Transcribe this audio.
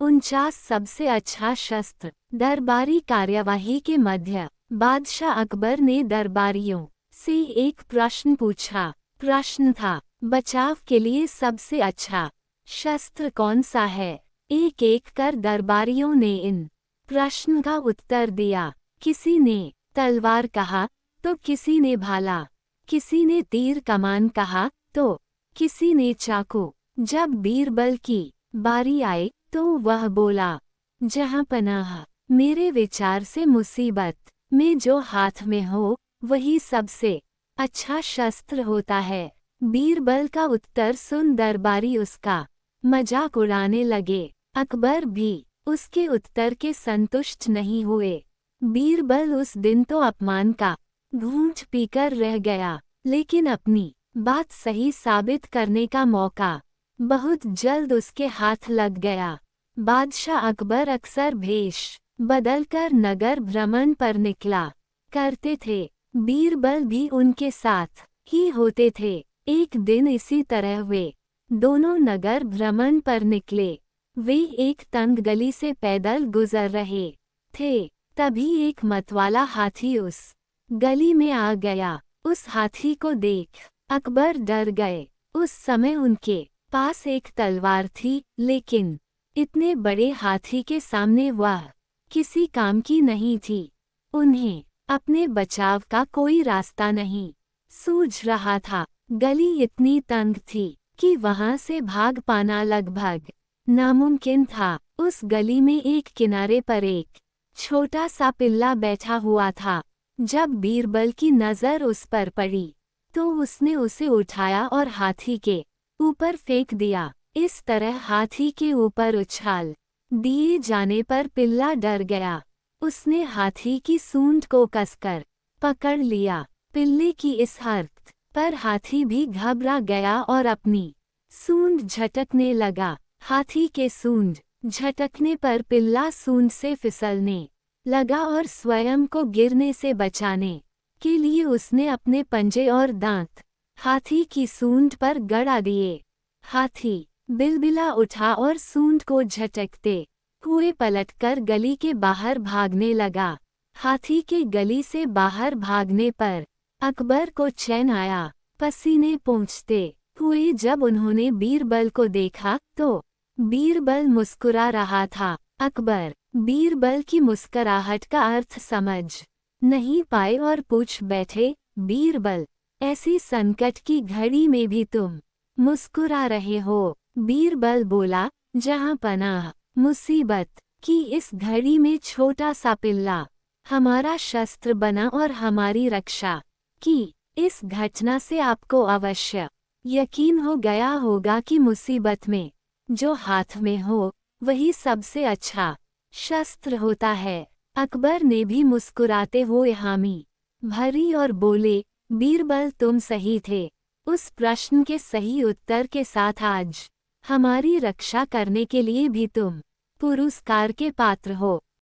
49 सबसे अच्छा शस्त्र। दरबारी कार्यवाही के मध्य बादशाह अकबर ने दरबारियों से एक प्रश्न पूछा। प्रश्न था, बचाव के लिए सबसे अच्छा शस्त्र कौन सा है। एक एक कर दरबारियों ने इन प्रश्न का उत्तर दिया। किसी ने तलवार कहा तो किसी ने भाला, किसी ने तीर कमान कहा तो किसी ने चाकू। जब बीरबल की बारी आई तो वह बोला, जहां पनाह, मेरे विचार से मुसीबत में जो हाथ में हो वही सबसे अच्छा शस्त्र होता है। बीरबल का उत्तर सुन दरबारी उसका मजाक उड़ाने लगे। अकबर भी उसके उत्तर के संतुष्ट नहीं हुए। बीरबल उस दिन तो अपमान का घूंट पीकर रह गया, लेकिन अपनी बात सही साबित करने का मौका बहुत जल्द उसके हाथ लग गया। बादशाह अकबर अक्सर भेष बदलकर नगर भ्रमण पर निकला करते थे। बीरबल भी उनके साथ ही होते थे। एक दिन इसी तरह वे दोनों नगर भ्रमण पर निकले। वे एक तंग गली से पैदल गुजर रहे थे, तभी एक मतवाला हाथी उस गली में आ गया। उस हाथी को देख अकबर डर गए। उस समय उनके पास एक तलवार थी, लेकिन इतने बड़े हाथी के सामने वह किसी काम की नहीं थी। उन्हें अपने बचाव का कोई रास्ता नहीं सूझ रहा था। गली इतनी तंग थी कि वहां से भाग पाना लगभग नामुमकिन था। उस गली में एक किनारे पर एक छोटा सा पिल्ला बैठा हुआ था। जब बीरबल की नजर उस पर पड़ी तो उसने उसे उठाया और हाथी के ऊपर फेंक दिया। इस तरह हाथी के ऊपर उछाल दिए जाने पर पिल्ला डर गया। उसने हाथी की सूंड को कसकर पकड़ लिया। पिल्ले की इस हरकत पर हाथी भी घबरा गया और अपनी सूंड झटकने लगा। हाथी के सूंड झटकने पर पिल्ला सूंड से फिसलने लगा और स्वयं को गिरने से बचाने के लिए उसने अपने पंजे और दांत हाथी की सूंड पर गड़ा दिए। हाथी बिलबिला उठा और सूंड को झटकते हुए पलटकर गली के बाहर भागने लगा। हाथी के गली से बाहर भागने पर अकबर को चैन आया। पसीने पोंछते हुए जब उन्होंने बीरबल को देखा तो बीरबल मुस्कुरा रहा था। अकबर बीरबल की मुस्कुराहट का अर्थ समझ नहीं पाए और पूछ बैठे, बीरबल, ऐसी संकट की घड़ी में भी तुम मुस्कुरा रहे हो। बीरबल बोला, जहां पनाह, मुसीबत की इस घड़ी में छोटा सा पिल्ला हमारा शस्त्र बना और हमारी रक्षा की। इस घटना से आपको अवश्य यकीन हो गया होगा कि मुसीबत में जो हाथ में हो वही सबसे अच्छा शस्त्र होता है। अकबर ने भी मुस्कुराते हुए हामी भरी और बोले, बीरबल तुम सही थे। उस प्रश्न के सही उत्तर के साथ आज हमारी रक्षा करने के लिए भी तुम पुरस्कार के पात्र हो।